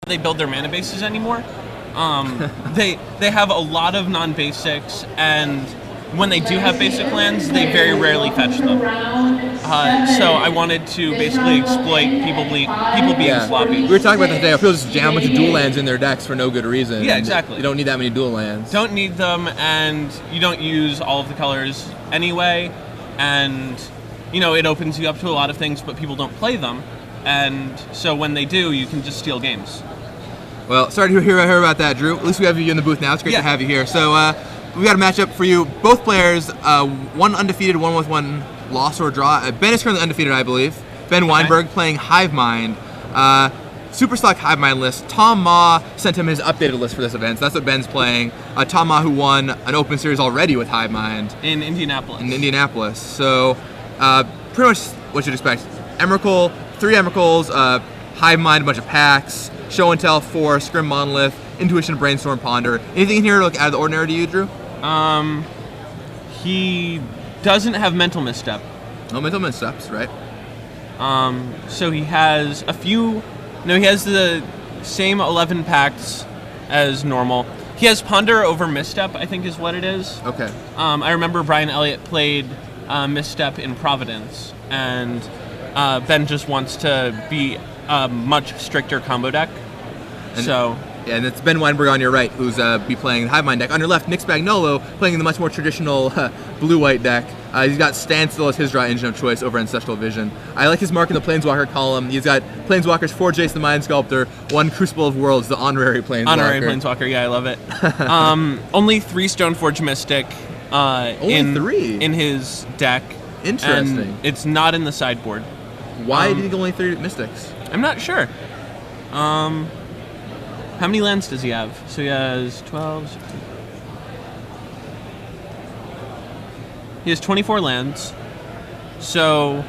they build their mana bases anymore. They have a lot of non-basics, and when they do have basic lands, they very rarely fetch them. So I wanted to basically exploit people being sloppy. We were talking about that today. People just jam a bunch of dual lands in their decks for no good reason. Yeah, exactly. You don't need that many dual lands. Don't need them, and you don't use all of the colors anyway. And, it opens you up to a lot of things, but people don't play them. And so when they do, you can just steal games. Well, sorry to hear about that, Drew. At least we have you in the booth now. It's great to have you here. So we got a matchup for you. Both players, one undefeated, one with one loss or draw. Ben is currently undefeated, I believe. Ben Wienburg playing Hive Mind. Super Select Hive Mind list. Tom Ma sent him his updated list for this event, so that's what Ben's playing. Tom Ma, who won an open series already with Hive Mind. In Indianapolis. So pretty much what you'd expect. Emrakul, 3 Emrakuls, Hive Mind, a bunch of packs, Show and Tell, 4, Scrim Monolith, Intuition, Brainstorm, Ponder. Anything in here look out of the ordinary to you, Drew? He doesn't have Mental Misstep. No Mental Missteps, right? So he has a few... No, he has the same 11 packs as normal. He has Ponder over Misstep, I think is what it is. Okay. I remember Brian Elliott played Misstep in Providence, and Ben just wants to be a much stricter combo deck. Yeah, and it's Ben Wienburg on your right, who's be playing the Hive Mind deck. On your left, Nick Spagnolo playing the much more traditional blue-white deck. He's got Standstill as his draw engine of choice over Ancestral Vision. I like his mark in the Planeswalker column. He's got Planeswalkers, 4 Jace the Mind Sculptor, 1 Crucible of Worlds, the honorary Planeswalker. Honorary Planeswalker, yeah, I love it. Only 3 Stoneforge Mystic in his deck. Interesting. And it's not in the sideboard. Why do you think only 3 Mystics? I'm not sure. How many lands does he have? So he has 12. 16. He has 24 lands. So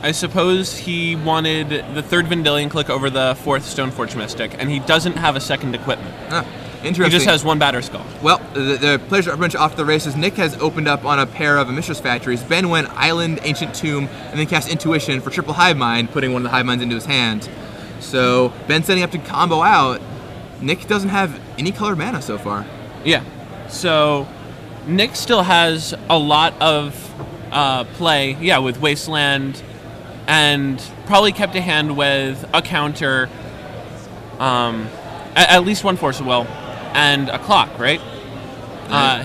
I suppose he wanted the 3rd Vendilion Click over the 4th Stoneforge Mystic, and he doesn't have a second equipment. Interesting. He just has 1 Batterskull. Well, the players are pretty much off the races. Nick has opened up on a pair of Mistress Factories. Ben went Island, Ancient Tomb, and then cast Intuition for triple Hive Mind, putting one of the Hive Minds into his hand. So Ben's setting up to combo out. Nick doesn't have any colored mana so far. Yeah. So Nick still has a lot of play, with Wasteland, and probably kept a hand with a counter, at least 1 Force of Will, and a clock, right?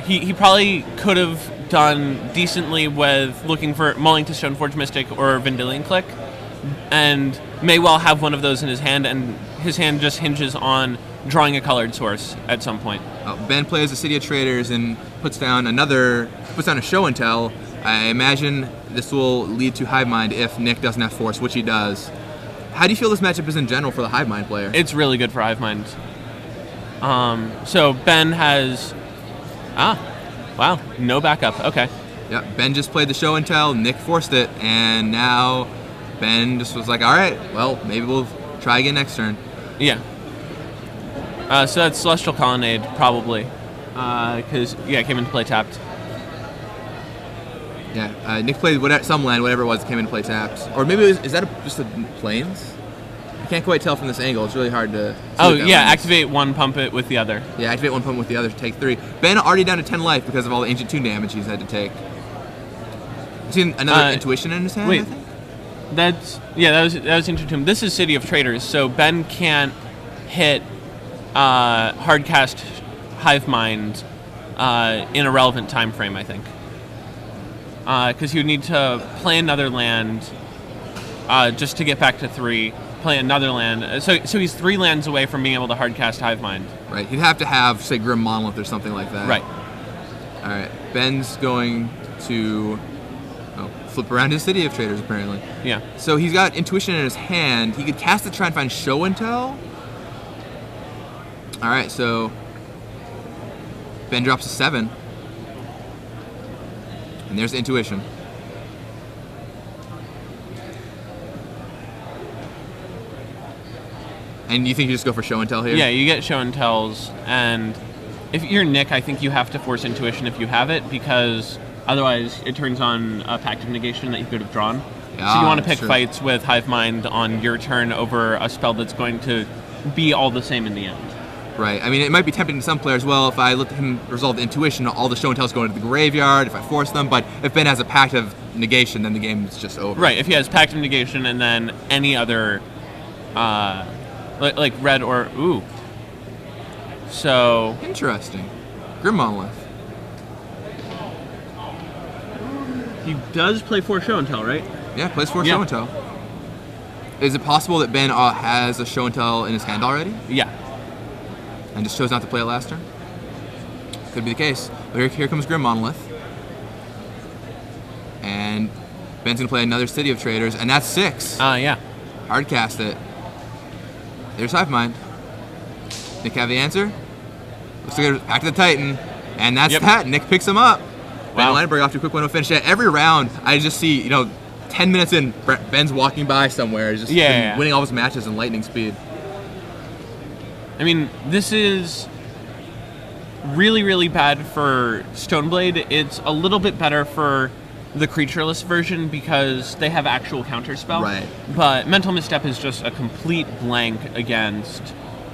He probably could have done decently with mulling to Stoneforge Mystic or Vendilion Click, and may well have one of those in his hand, and his hand just hinges on drawing a colored source at some point. Ben plays the City of Traders and puts down a Show and Tell. I imagine this will lead to Hive Mind if Nick doesn't have Force, which he does. How do you feel this matchup is in general for the Hive Mind player? It's really good for Hive Mind. So Ben has... wow, no backup. Okay. Yeah, Ben just played the Show and Tell, Nick forced it, and now Ben just was like, all right, well, maybe we'll try again next turn. Yeah. So that's Celestial Colonnade, probably. Because, it came into play tapped. Yeah, Nick played some land, whatever it was, came into play tapped. Or maybe is that just a Plains? I can't quite tell from this angle. It's really hard to see. Activate 1, pump it with the other. Yeah, activate 1, pump with the other to take 3. Ben already down to 10 life because of all the Ancient Tomb damage he's had to take. You seen another Intuition in his hand, wait. I think? That was Ancient Tomb. This is City of Traders, so Ben can't hit hardcast Hive Mind in a relevant time frame, I think. Because he would need to play another land just to get back to 3, play another land. So he's 3 lands away from being able to hardcast Hive Mind. Right. He'd have to have, say, Grim Monolith or something like that. Right. All right. Ben's going to flip around his City of Traders, apparently. Yeah. So he's got Intuition in his hand. He could cast it to try and find Show and Tell. All right, so Ben drops a 7. And there's the Intuition. And you think you just go for Show and Tell here? Yeah, you get Show and Tells, and if you're Nick, I think you have to force Intuition if you have it, because otherwise it turns on a Pact of Negation that you could have drawn. So you want to pick sure. fights with Hive Mind on your turn over a spell that's going to be all the same in the end. Right. I mean, it might be tempting to some players. Well, if I let him resolve the intuition, all the show and tells go into the graveyard. If I force them, but if Ben has a pact of negation, then the game's just over. Right. If he has pact of negation and then any other, like red or ooh. So Interesting. Grim Monolith. he does play 4 show and tell, right? Yeah, plays 4 Yeah. show and tell. Is it possible that Ben has a show and tell in his hand already Yeah. and just chose not to play it last turn? Could be the case. But here comes Grim Monolith. And Ben's going to play another City of Traders, and that's 6. Yeah. Hard cast it. There's Hive Mind. Nick have the answer? Looks like it's back to the Titan. And that's Yep. that. Nick picks him up. Ben Wow. Wienburg off to a quick 1-0 finish. Every round, I just see, 10 minutes in, Ben's walking by somewhere. He's just been winning all his matches in lightning speed. I mean, this is really, really bad for Stoneblade. It's a little bit better for the creatureless version because they have actual counterspell. Right. But Mental Misstep is just a complete blank against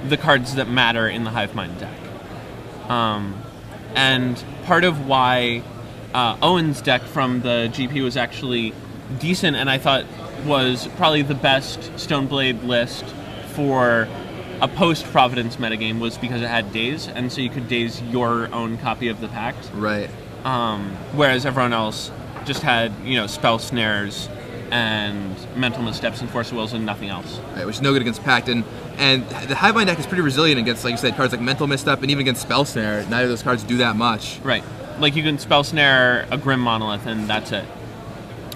the cards that matter in the Hive Mind deck. And part of why Owen's deck from the GP was actually decent and I thought was probably the best Stoneblade list for a post-Providence metagame was because it had Daze, and so you could Daze your own copy of the Pact. Right. Whereas everyone else just had, Spell Snares and Mental Missteps and Force of Wills and nothing else. Right, which is no good against Pact. And the Hive Mind deck is pretty resilient against, like you said, cards like Mental Misstep and even against Spell Snare. Neither of those cards do that much. Right. Like you can Spell Snare a Grim Monolith and that's it.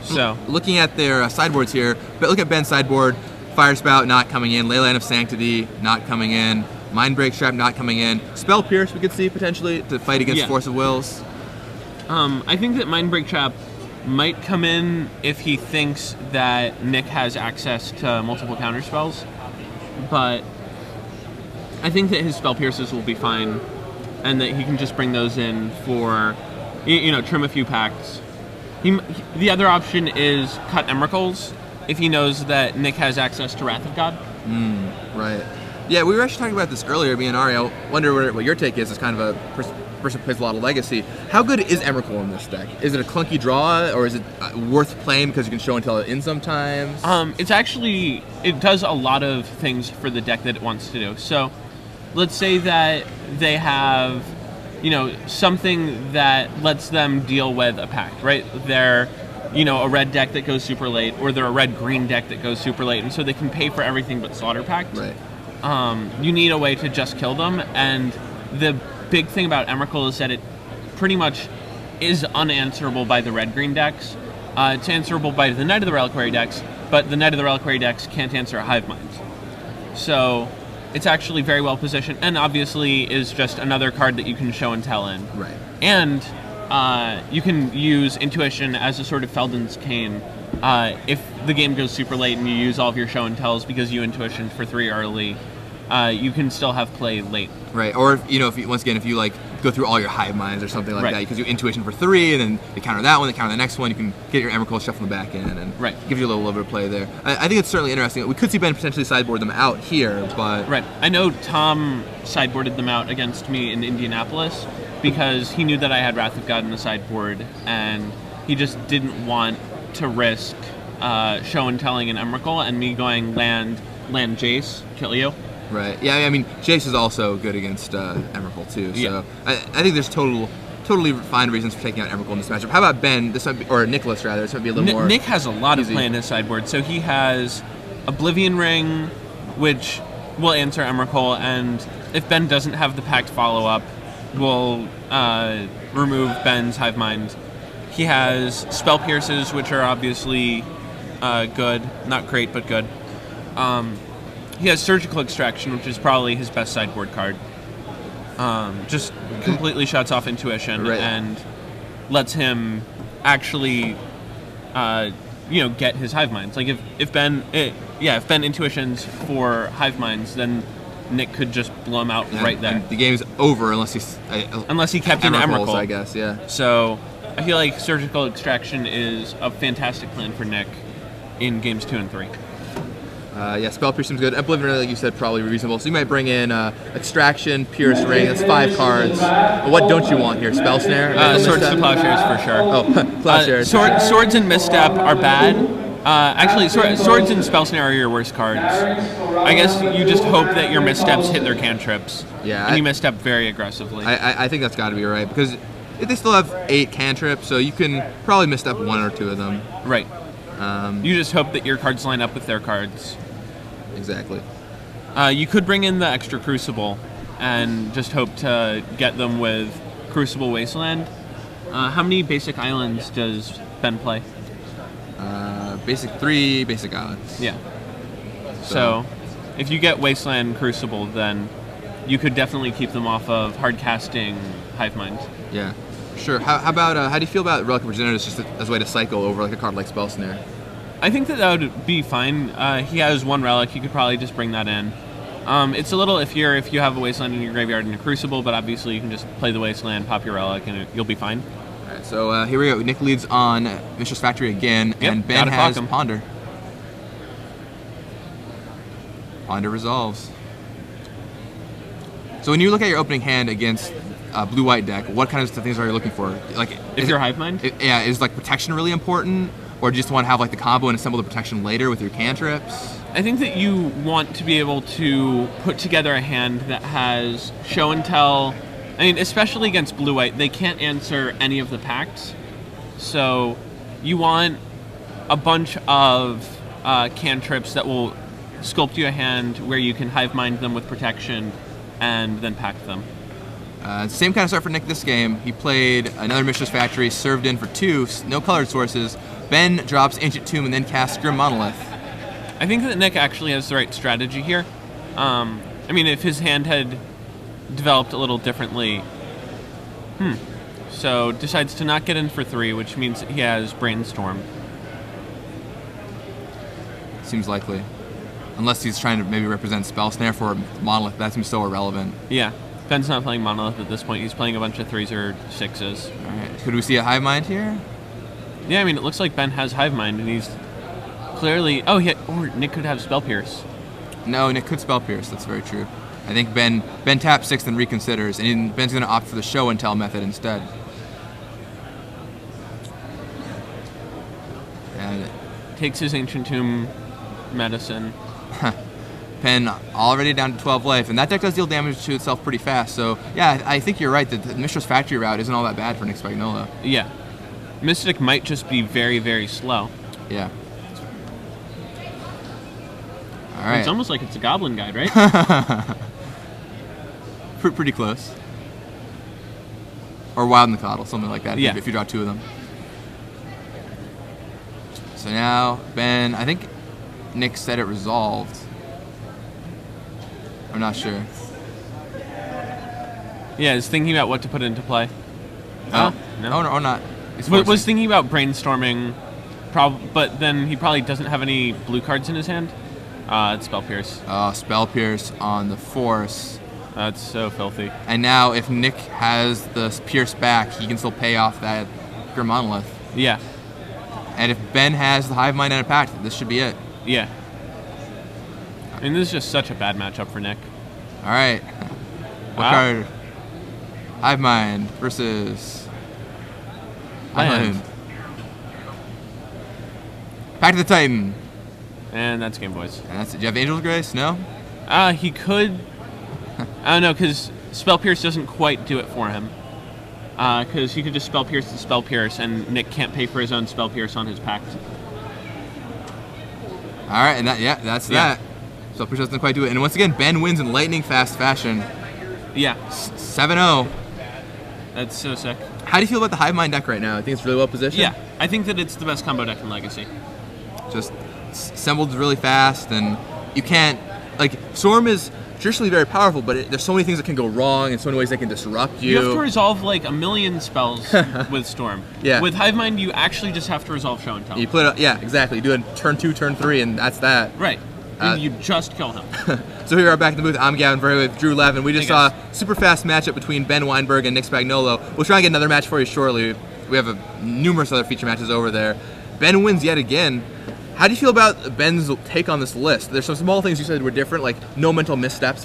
So looking at their sideboards here, but look at Ben's sideboard. Fire Spout not coming in. Leyline of Sanctity not coming in. Mindbreak Trap not coming in. Spell Pierce we could see potentially to fight against Force of Wills. I think that Mindbreak Trap might come in if he thinks that Nick has access to multiple counterspells, but I think that his Spell Pierces will be fine, and that he can just bring those in for, trim a few packs. The other option is cut Emeralds if he knows that Nick has access to Wrath of God. Right. Yeah, we were actually talking about this earlier, me and Ari. I wonder what your take is as kind of a person who plays a lot of Legacy. How good is Emrakul in this deck? Is it a clunky draw, or is it worth playing because you can show and tell it in sometimes? It does a lot of things for the deck that it wants to do. So let's say that they have, something that lets them deal with a pact, right? They're, a red deck that goes super late, or they're a red-green deck that goes super late, and so they can pay for everything but Slaughter Pact. Right. You need a way to just kill them, and the big thing about Emrakul is that it pretty much is unanswerable by the red-green decks. It's answerable by the Knight of the Reliquary decks, but the Knight of the Reliquary decks can't answer Hive Minds. So it's actually very well positioned, and obviously is just another card that you can show and tell in. Right. And you can use Intuition as a sort of Felden's Cane if the game goes super late and you use all of your show and tells because you Intuition for 3 early. You can still have play late. Right. Or if you like go through all your Hive Minds or something like that, you can do Intuition for 3, and then they counter that one, they counter the next one. You can get your Emrakul shuffle them back in, and give you a little bit of play there. I think it's certainly interesting. We could see Ben potentially sideboard them out here, but I know Tom sideboarded them out against me in Indianapolis because he knew that I had Wrath of God in the sideboard, and he just didn't want to risk show and telling an Emrakul and me going land Jace, kill you. Right. Yeah, I mean, Jace is also good against Emrakul too. So Yeah. I think there's totally fine reasons for taking out Emrakul in this matchup. How about Ben? This might be, or Nicholas rather. This might be a little more. Nick has a lot easy. of play in his sideboard. So he has Oblivion Ring, which will answer Emrakul, and if Ben doesn't have the Pact follow-up, will remove Ben's Hive Mind. He has Spell Pierces, which are obviously good. Not great, but good. He has Surgical Extraction, which is probably his best sideboard card. Just completely shuts off Intuition and lets him actually, get his Hive Minds. Like if Ben Intuitions for Hive Minds, then Nick could just blow him out right there. And the game's over unless he kept in Emrakul, I guess. Yeah. So I feel like Surgical Extraction is a fantastic plan for Nick. in games 2 and 3. Yeah, Spell Pierce seems good. Oblivion, like you said, probably reasonable. So you might bring in Extraction, Pierce Ring. That's 5 cards. What don't you want here? Spell Snare? Swords to Plowshares for sure. Oh, Plowshares. Swords and Misstep are bad. Actually, Swords and Spell Snare are your worst cards. I guess you just hope that your Missteps hit their cantrips. Yeah, and you misstep very aggressively. I think that's got to be right, because if they still have 8 cantrips, so you can probably misstep 1 or 2 of them. Right. You just hope that your cards line up with their cards. Exactly. You could bring in the extra Crucible and just hope to get them with Crucible Wasteland. How many basic islands does Ben play? Basic 3 basic islands. Yeah. So if you get Wasteland Crucible, then you could definitely keep them off of hard casting Hive Mind. Yeah, sure. How about how do you feel about Relic of Regenerators just as a way to cycle over like a card like Spell Snare? I think that would be fine. He has 1 relic. You could probably just bring that in. It's a little iffier if you have a Wasteland in your graveyard and a Crucible, but obviously you can just play the Wasteland, pop your relic, and you'll be fine. All right, so here we go. Nick leads on Vicious Factory again, Yep, and Ben has him. Ponder. Ponder resolves. So when you look at your opening hand against a blue-white deck, what kind of things are you looking for? Like, If you're Hive Mind? Is like protection really important? Or do you just want to have like the combo and assemble the protection later with your cantrips? I think that you want to be able to put together a hand that has show and tell. I mean, especially against blue-white, they can't answer any of the pacts. So you want a bunch of cantrips that will sculpt you a hand where you can Hive Mind them with protection and then pack them. Same kind of start for Nick this game. He played another Mistress Factory, served in for 2, no colored sources. Ben drops Ancient Tomb and then casts Grim Monolith. I think that Nick actually has the right strategy here. I mean, if his hand had developed a little differently, so decides to not get in for 3, which means he has Brainstorm. Seems likely. Unless he's trying to maybe represent Spell Snare for Monolith, that seems so irrelevant. Yeah, Ben's not playing Monolith at this point. He's playing a bunch of 3s or 6s. All right. Could we see a Hive Mind here? Yeah, I mean, it looks like Ben has Hive Mind, and he's clearly... Oh, or Nick could have Spell Pierce. No, Nick could Spell Pierce. That's very true. I think Ben taps 6 and reconsiders, and Ben's going to opt for the show and tell method instead. And takes his Ancient Tomb medicine. Ben already down to 12 life, and that deck does deal damage to itself pretty fast. So, yeah, I think you're right that the Mistress Factory route isn't all that bad for Nick Spagnolo. Yeah. Mystic might just be very, very slow. Yeah. All right. It's almost like it's a Goblin Guide, right? Pretty close. Or Wild and the Coddle, something like that, yeah. if you draw 2 of them. So now, Ben, I think Nick said it resolved. I'm not sure. Yeah, he's thinking about what to put into play. Oh, no. Or not. Was thinking about brainstorming, but then he probably doesn't have any blue cards in his hand. It's Spell Pierce. Spell Pierce on the Force. That's so filthy. And now, if Nick has the Pierce back, he can still pay off that Grim Monolith. Yeah. And if Ben has the Hive Mind and a Pact, this should be it. Yeah. I mean, this is just such a bad matchup for Nick. All right. What card? Hive Mind versus... Land. Pact of the Titan. And that's Game Boys. And that's it. Do you have Angel's Grace? No? He could. I don't know, because Spell Pierce doesn't quite do it for him. Because he could just Spell Pierce to Spell Pierce, and Nick can't pay for his own Spell Pierce on his Pact. All right, and that's that. Spell Pierce doesn't quite do it. And once again, Ben wins in lightning fast fashion. Yeah. 7-0. That's so sick. How do you feel about the Hive Mind deck right now? I think it's really well positioned. Yeah, I think that it's the best combo deck in Legacy. Just assembled really fast, and you can't... Like, Storm is traditionally very powerful, but there's so many things that can go wrong, and so many ways that can disrupt you. You have to resolve like a million spells with Storm. Yeah. With Hive Mind, you actually just have to resolve Show and Tell. You put yeah, exactly. You do it turn 2, turn 3, and that's that. Right. You just kill him. So here we are back in the booth. I'm Gavin Verhey with Drew Levin. We just Hey, saw a super fast matchup between Ben Wienburg and Nick Spagnolo. We'll try and get another match for you shortly. We have numerous other feature matches over there. Ben wins yet again. How do you feel about Ben's take on this list? There's some small things you said were different, like no mental missteps,